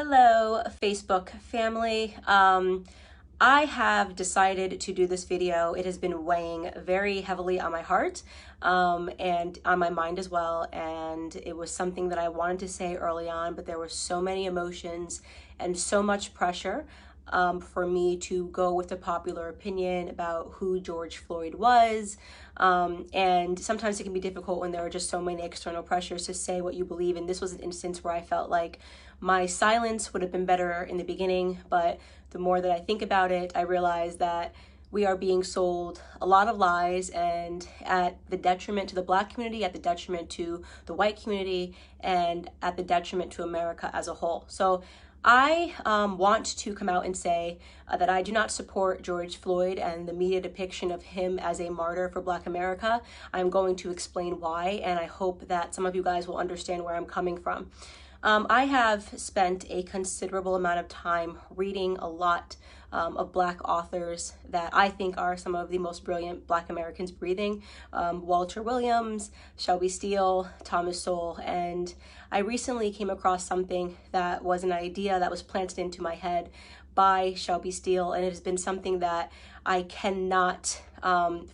Hello, Facebook family. I have decided to do this video. It has been weighing very heavily on my heart and on my mind as well. And it was something that I wanted to say early on, but there were so many emotions and so much pressure for me to go with the popular opinion about who George Floyd was. And sometimes it can be difficult when there are just so many external pressures to say what you believe. And this was an instance where I felt like my silence would have been better in the beginning, but the more that I think about it, I realize that we are being sold a lot of lies, and at the detriment to the Black community, at the detriment to the white community, and at the detriment to America as a whole. So I want to come out and say that I do not support George Floyd and the media depiction of him as a martyr for Black America. I'm going to explain why, and I hope that some of you guys will understand where I'm coming from. I have spent a considerable amount of time reading a lot of Black authors that I think are some of the most brilliant Black Americans breathing. Walter Williams, Shelby Steele, Thomas Sowell, and I recently came across something that was an idea that was planted into my head by Shelby Steele, and it has been something that I cannot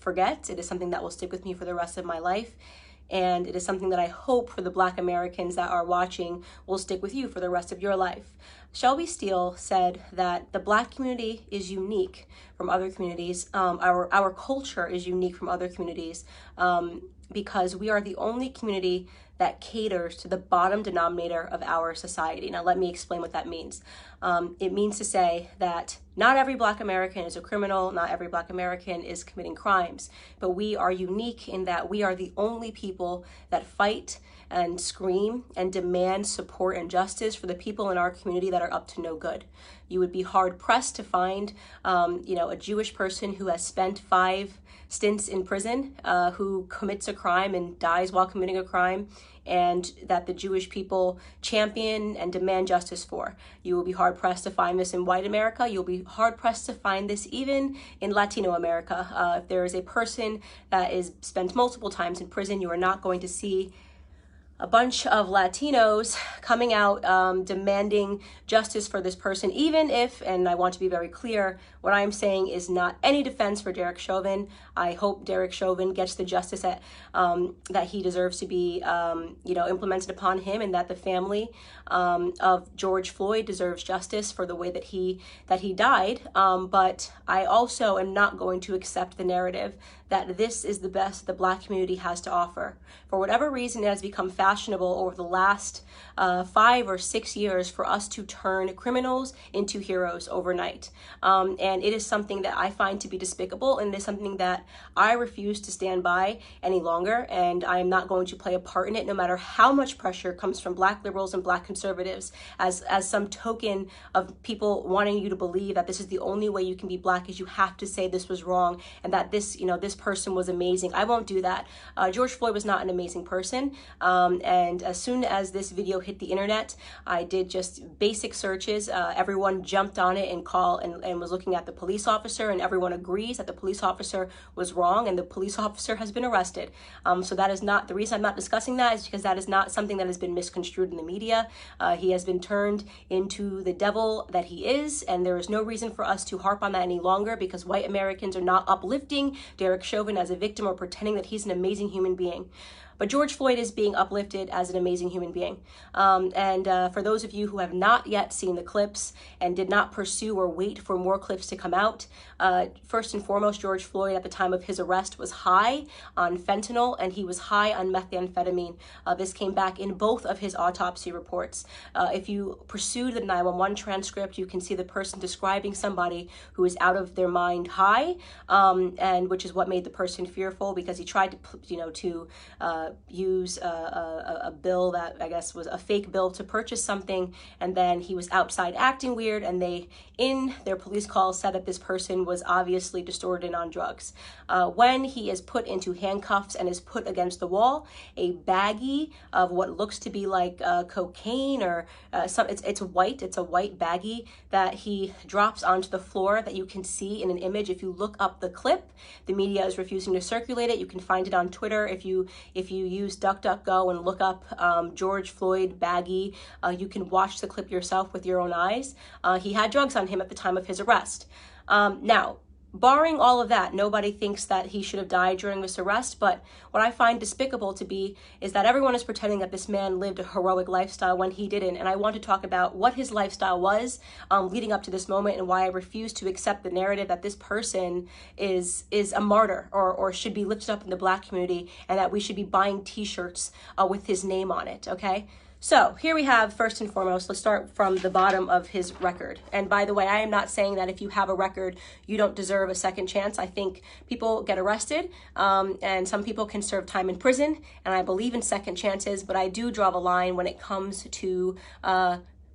forget. It is something that will stick with me for the rest of my life. And it is something that I hope for the Black Americans that are watching will stick with you for the rest of your life. Shelby Steele said that the Black community is unique from other communities. Our culture is unique from other communities because we are the only community that caters to the bottom denominator of our society. Now, let me explain what that means. It means to say that not every Black American is a criminal, not every Black American is committing crimes, but we are unique in that we are the only people that fight and scream and demand support and justice for the people in our community that are up to no good. You would be hard pressed to find, a Jewish person who has spent 5 stints in prison, who commits a crime and dies while committing a crime, and that the Jewish people champion and demand justice for. You will be hard pressed to find this in white America. You'll be hard pressed to find this even in Latino America. If there is a person that is spent multiple times in prison, you are not going to see a bunch of Latinos coming out demanding justice for this person, even if, and I want to be very clear, what I'm saying is not any defense for Derek Chauvin. I hope Derek Chauvin gets the justice that he deserves to be, implemented upon him, and that the family of George Floyd deserves justice for the way that he died. But I also am not going to accept the narrative that this is the best the Black community has to offer. For whatever reason, it has become fashionable over the last 5 or 6 years for us to turn criminals into heroes overnight. And it is something that I find to be despicable, and it is something that I refuse to stand by any longer, and I am not going to play a part in it, no matter how much pressure comes from Black liberals and Black conservatives as some token of people wanting you to believe that this is the only way you can be Black, is you have to say this was wrong and that this person was amazing. I won't do that. George Floyd was not an amazing person, and as soon as this video hit the internet, I did just basic searches. Everyone jumped on it and was looking at the police officer, and everyone agrees that the police officer was wrong, and the police officer has been arrested. So that is not the reason I'm not discussing that, is because that is not something that has been misconstrued in the media. He has been turned into the devil that he is, and there is no reason for us to harp on that any longer, because white Americans are not uplifting Derek Chauvin as a victim or pretending that he's an amazing human being. But George Floyd is being uplifted as an amazing human being. For those of you who have not yet seen the clips and did not pursue or wait for more clips to come out, first and foremost, George Floyd at the time of his arrest was high on fentanyl, and he was high on methamphetamine. This came back in both of his autopsy reports. If you pursue the 911 transcript, you can see the person describing somebody who is out of their mind high, and which is what made the person fearful, because he tried to use a bill that I guess was a fake bill to purchase something, and then he was outside acting weird, and they, in their police call, said that this person was obviously distorted and on drugs. When he is put into handcuffs and is put against the wall, a baggie of what looks to be like cocaine or it's a white baggie that he drops onto the floor that you can see in an image. If you look up the clip, the media is refusing to circulate it. You can find it on Twitter if you you use DuckDuckGo and look up George Floyd baggie, you can watch the clip yourself with your own eyes. He had drugs on him at the time of his arrest. Now, barring all of that, nobody thinks that he should have died during this arrest, but what I find despicable to be is that everyone is pretending that this man lived a heroic lifestyle when he didn't, and I want to talk about what his lifestyle was leading up to this moment and why I refuse to accept the narrative that this person is a martyr or should be lifted up in the Black community and that we should be buying t-shirts with his name on it, okay? So here we have, first and foremost, let's start from the bottom of his record. And by the way, I am not saying that if you have a record, you don't deserve a second chance. I think people get arrested and some people can serve time in prison. And I believe in second chances, but I do draw the line when it comes to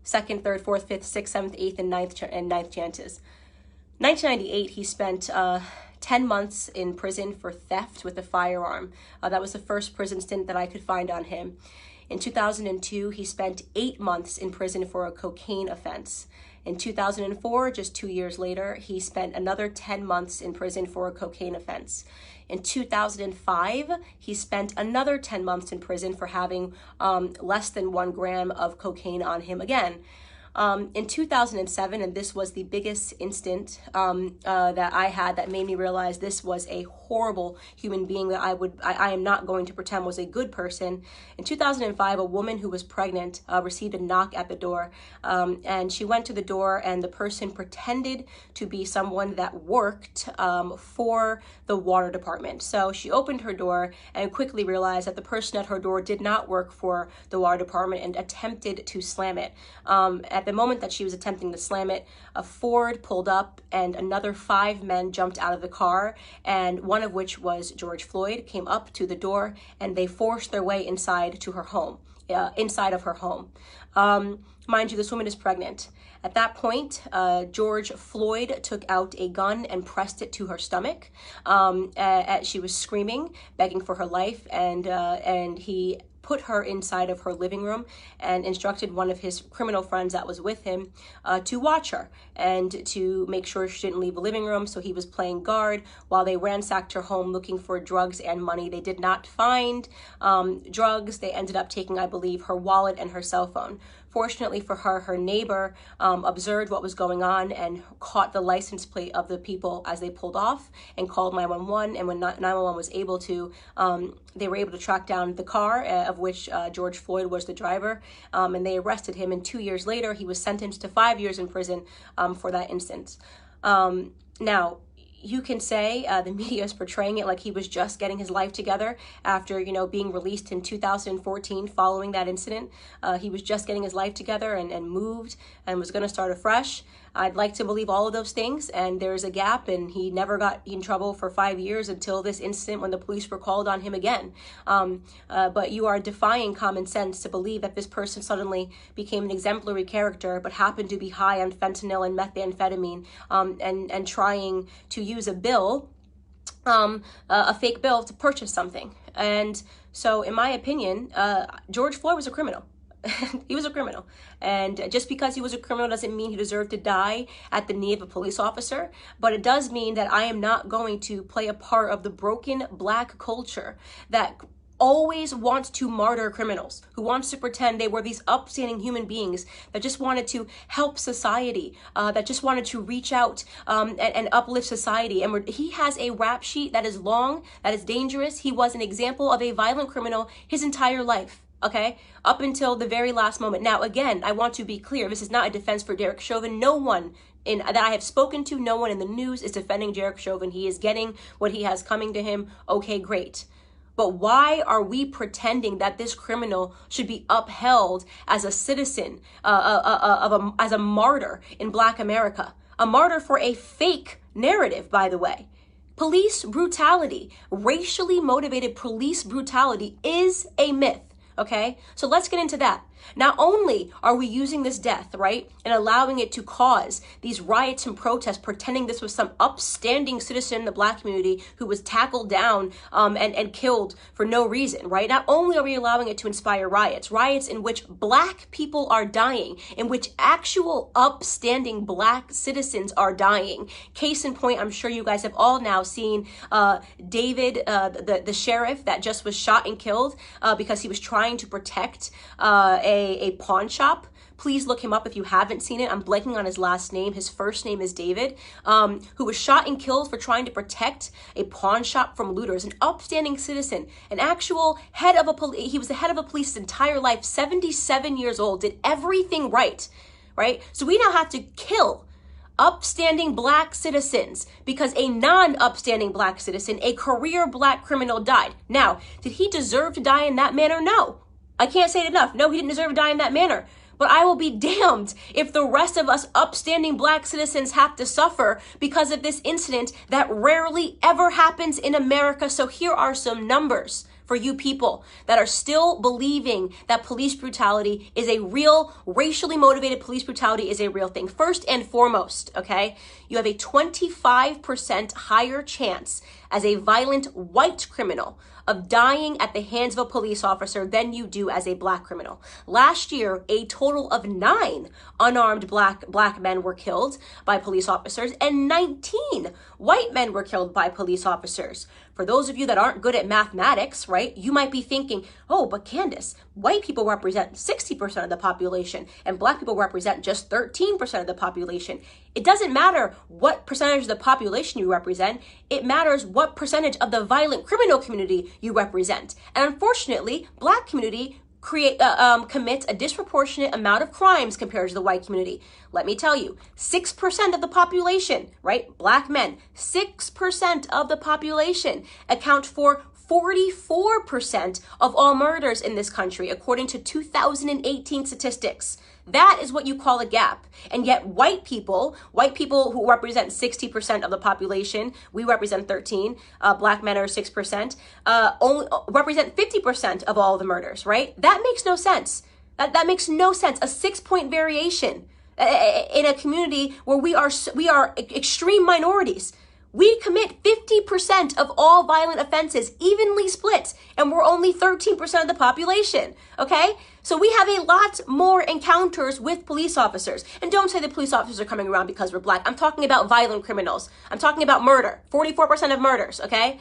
second, third, fourth, fifth, sixth, seventh, eighth, and ninth chances. 1998, he spent 10 months in prison for theft with a firearm. That was the first prison stint that I could find on him. In 2002, he spent 8 months in prison for a cocaine offense. In 2004, just 2 years later, he spent another 10 months in prison for a cocaine offense. In 2005, he spent another 10 months in prison for having less than 1 gram of cocaine on him again. In 2007, and this was the biggest instant that I had that made me realize this was a horrible human being that I am not going to pretend was a good person. In 2005, a woman who was pregnant received a knock at the door, and she went to the door, and the person pretended to be someone that worked for the water department. So she opened her door and quickly realized that the person at her door did not work for the water department and attempted to slam it. At the moment that she was attempting to slam it, a Ford pulled up and another 5 men jumped out of the car, and one of which was George Floyd, came up to the door and they forced their way inside to her home, inside of her home. Mind you, this woman is pregnant. At that point, George Floyd took out a gun and pressed it to her stomach. She was screaming, begging for her life, and he put her inside of her living room and instructed one of his criminal friends that was with him to watch her and to make sure she didn't leave the living room. So he was playing guard while they ransacked her home looking for drugs and money. They did not find drugs. They ended up taking, I believe, her wallet and her cell phone. Fortunately for her, her neighbor observed what was going on and caught the license plate of the people as they pulled off and called 911. And when 911 was able to, they were able to track down the car of which George Floyd was the driver, and they arrested him. And 2 years later, he was sentenced to 5 years in prison for that instance. Now, you can say the media is portraying it like he was just getting his life together after, being released in 2014 following that incident. He was just getting his life together and moved and was going to start afresh. I'd like to believe all of those things, and there's a gap, and he never got in trouble for 5 years until this incident when the police were called on him again. But you are defying common sense to believe that this person suddenly became an exemplary character but happened to be high on fentanyl and methamphetamine and trying to use a bill, a fake bill, to purchase something. And so, in my opinion, George Floyd was a criminal. He was a criminal, and just because he was a criminal doesn't mean he deserved to die at the knee of a police officer. But it does mean that I am not going to play a part of the broken Black culture that always wants to martyr criminals, who wants to pretend they were these upstanding human beings that just wanted to help society, that just wanted to reach out and uplift society. And he has a rap sheet that is long, that is dangerous. He was an example of a violent criminal his entire life. Okay, up until the very last moment. Now, again, I want to be clear. This is not a defense for Derek Chauvin. No one that I have spoken to, no one in the news is defending Derek Chauvin. He is getting what he has coming to him. Okay, great. But why are we pretending that this criminal should be upheld as a citizen, as a martyr in Black America? A martyr for a fake narrative, by the way. Police brutality, racially motivated police brutality is a myth. Okay, so let's get into that. Not only are we using this death, right, and allowing it to cause these riots and protests, pretending this was some upstanding citizen in the Black community who was tackled down and killed for no reason, right? Not only are we allowing it to inspire riots in which Black people are dying, in which actual upstanding Black citizens are dying. Case in point, I'm sure you guys have all now seen David, the sheriff that just was shot and killed because he was trying to protect a pawn shop. Please look him up if you haven't seen it. I'm blanking on his last name. His first name is David, who was shot and killed for trying to protect a pawn shop from looters, an upstanding citizen, an actual head of a police. He was the head of a police his entire life, 77 years old, did everything right? So we now have to kill upstanding Black citizens because a non-upstanding Black citizen, a career Black criminal, died. Now, did he deserve to die in that manner? No. I can't say it enough. No, he didn't deserve to die in that manner. But I will be damned if the rest of us upstanding Black citizens have to suffer because of this incident that rarely ever happens in America. So here are some numbers for you people that are still believing that police brutality is a real, racially motivated police brutality is a real thing. First and foremost, okay, you have a 25% higher chance as a violent white criminal of dying at the hands of a police officer than you do as a Black criminal. Last year, a total of 9 unarmed black men were killed by police officers and 19 white men were killed by police officers. For those of you that aren't good at mathematics, right, you might be thinking, oh, but Candace, white people represent 60% of the population and Black people represent just 13% of the population. It doesn't matter what percentage of the population you represent. It matters what percentage of the violent criminal community you represent. And unfortunately, Black community commits a disproportionate amount of crimes compared to the white community. Let me tell you, 6% of the population, right? Black men, 6% of the population account for 44% of all murders in this country, according to 2018 statistics. That is what you call a gap. And yet white people who represent 60% of the population, we represent 13, Black men are 6%, only represent 50% of all the murders, right? That makes no sense. That makes no sense. A 6-point variation in a community where we are extreme minorities. We commit 50% of all violent offenses, evenly split, and we're only 13% of the population, okay? So we have a lot more encounters with police officers. And don't say the police officers are coming around because we're Black. I'm talking about violent criminals. I'm talking about murder, 44% of murders, okay?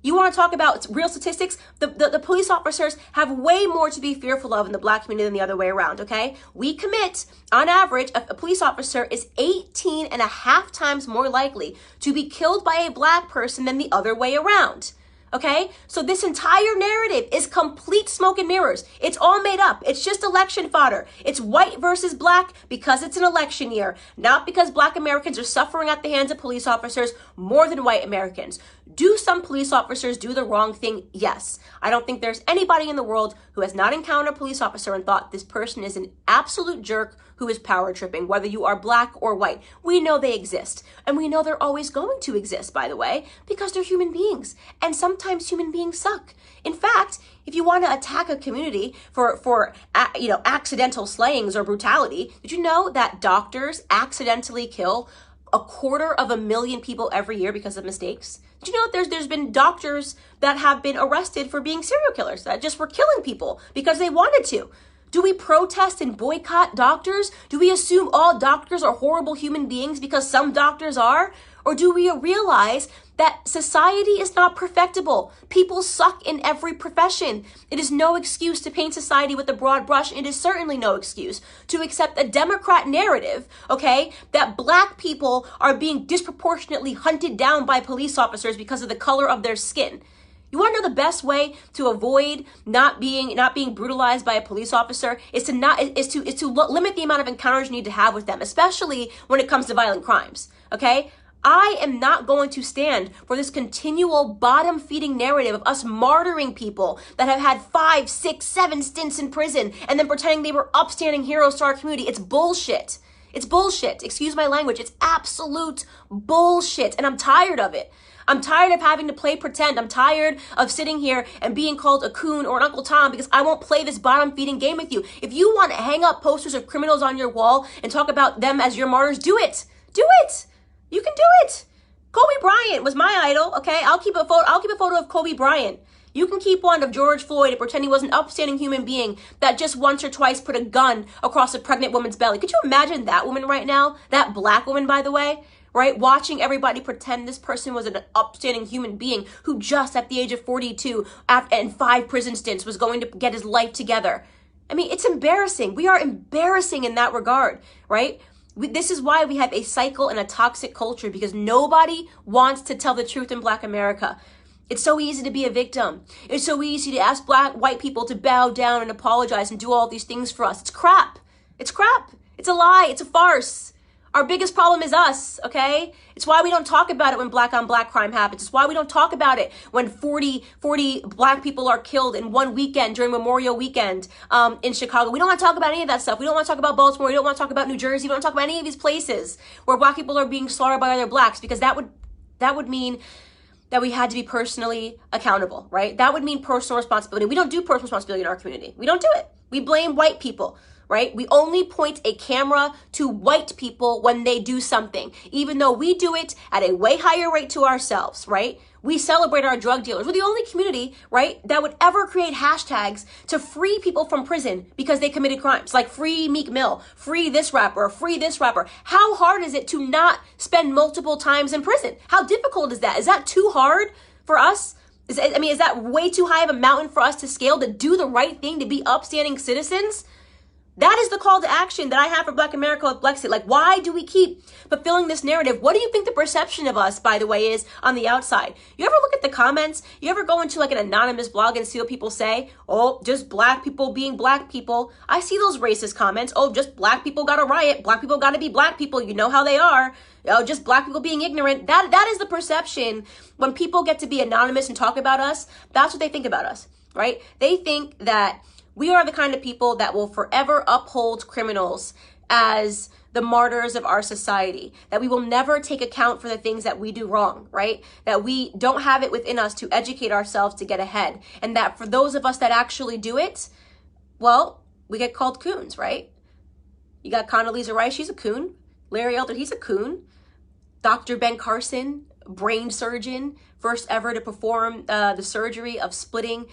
You want to talk about real statistics? The police officers have way more to be fearful of in the Black community than the other way around, okay? We commit, on average, a police officer is 18.5 times more likely to be killed by a Black person than the other way around. Okay, so this entire narrative is complete smoke and mirrors. It's all made up. It's just election fodder. It's white versus Black because it's an election year, not because Black Americans are suffering at the hands of police officers more than white Americans. Do some police officers do the wrong thing? Yes. I don't think there's anybody in the world who has not encountered a police officer and thought this person is an absolute jerk who is power tripping, whether you are Black or white. We know they exist. And we know they're always going to exist, by the way, because they're human beings. And sometimes human beings suck. In fact, if you want to attack a community for accidental slayings or brutality, did you know that doctors accidentally kill 250,000 people every year because of mistakes? Did you know that there's been doctors that have been arrested for being serial killers that just were killing people because they wanted to? Do we protest and boycott doctors? Do we assume all doctors are horrible human beings because some doctors are? Or do we realize that society is not perfectible? People suck in every profession. It is no excuse to paint society with a broad brush. It is certainly no excuse to accept a Democrat narrative, okay, that Black people are being disproportionately hunted down by police officers because of the color of their skin. You want to know the best way to avoid not being brutalized by a police officer is to limit the amount of encounters you need to have with them, especially when it comes to violent crimes. Okay? I am not going to stand for this continual bottom-feeding narrative of us martyring people that have had 5, 6, 7 stints in prison and then pretending they were upstanding heroes to our community. It's bullshit. It's bullshit. Excuse my language. It's absolute bullshit. And I'm tired of it. I'm tired of having to play pretend. I'm tired of sitting here and being called a coon or an Uncle Tom because I won't play this bottom feeding game with you. If you want to hang up posters of criminals on your wall and talk about them as your martyrs, do it. Do it. You can do it. Kobe Bryant was my idol, okay? I'll keep a photo of Kobe Bryant. You can keep one of George Floyd and pretend he was an upstanding human being that just once or twice put a gun across a pregnant woman's belly. Could you imagine that woman right now? That black woman, by the way, right? Watching everybody pretend this person was an upstanding human being who just at the age of 42 and 5 prison stints was going to get his life together. I mean, it's embarrassing. We are embarrassing in that regard, right? This is why we have a cycle and a toxic culture, because nobody wants to tell the truth in Black America. It's so easy to be a victim. It's so easy to ask white people to bow down and apologize and do all these things for us. It's crap. It's crap. It's a lie. It's a farce. Our biggest problem is us, okay? It's why we don't talk about it when black on black crime happens. It's why we don't talk about it when 40 black people are killed in one weekend during Memorial Weekend in Chicago. We don't want to talk about any of that stuff. We don't want to talk about Baltimore. We don't want to talk about New Jersey. We don't want to talk about any of these places where black people are being slaughtered by other blacks, because that would mean that we had to be personally accountable, right? That would mean personal responsibility. We don't do personal responsibility in our community. We don't do it. We blame white people, right? We only point a camera to white people when they do something, even though we do it at a way higher rate to ourselves, right? We celebrate our drug dealers. We're the only community, right, that would ever create hashtags to free people from prison because they committed crimes, like free Meek Mill, free this rapper, free this rapper. How hard is it to not spend multiple times in prison? How difficult is that? Is that too hard for us? Is that way too high of a mountain for us to scale, to do the right thing, to be upstanding citizens? That is the call to action that I have for Black America with Blexit. Like, why do we keep fulfilling this narrative? What do you think the perception of us, by the way, is on the outside? You ever look at the comments? You ever go into like an anonymous blog and see what people say? Oh, just black people being black people. I see those racist comments. Oh, just black people got to riot. Black people got to be black people. You know how they are. Oh, just black people being ignorant. That is the perception. When people get to be anonymous and talk about us, that's what they think about us, right? They think that we are the kind of people that will forever uphold criminals as the martyrs of our society, that we will never take account for the things that we do wrong, right? That we don't have it within us to educate ourselves to get ahead. And that for those of us that actually do it, well, we get called coons, right? You got Condoleezza Rice, she's a coon. Larry Elder, he's a coon. Dr. Ben Carson, brain surgeon, first ever to perform the surgery of splitting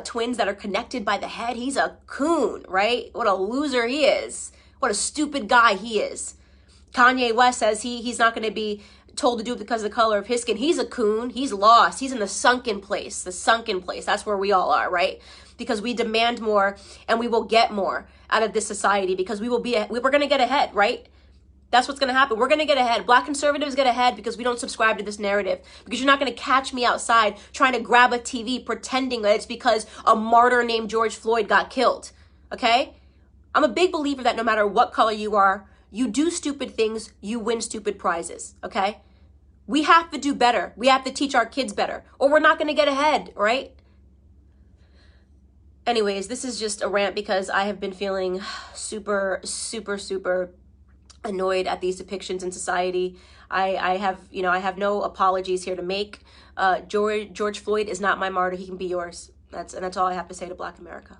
twins that are connected by the head. He's a coon, right? What a loser he is. What a stupid guy he is. Kanye West says he's not going to be told to do it because of the color of his skin. He's a coon. He's lost. He's in the sunken place. The sunken place. That's where we all are, right? Because we demand more and we will get more out of this society, because we're going to get ahead, right? That's what's going to happen. We're going to get ahead. Black conservatives get ahead because we don't subscribe to this narrative. Because you're not going to catch me outside trying to grab a TV pretending that it's because a martyr named George Floyd got killed. Okay? I'm a big believer that no matter what color you are, you do stupid things, you win stupid prizes. Okay? We have to do better. We have to teach our kids better, or we're not going to get ahead, right? Anyways, this is just a rant because I have been feeling super annoyed at these depictions in society. I have no apologies here to make. George Floyd is not my martyr. He can be yours. That's all I have to say to Black America.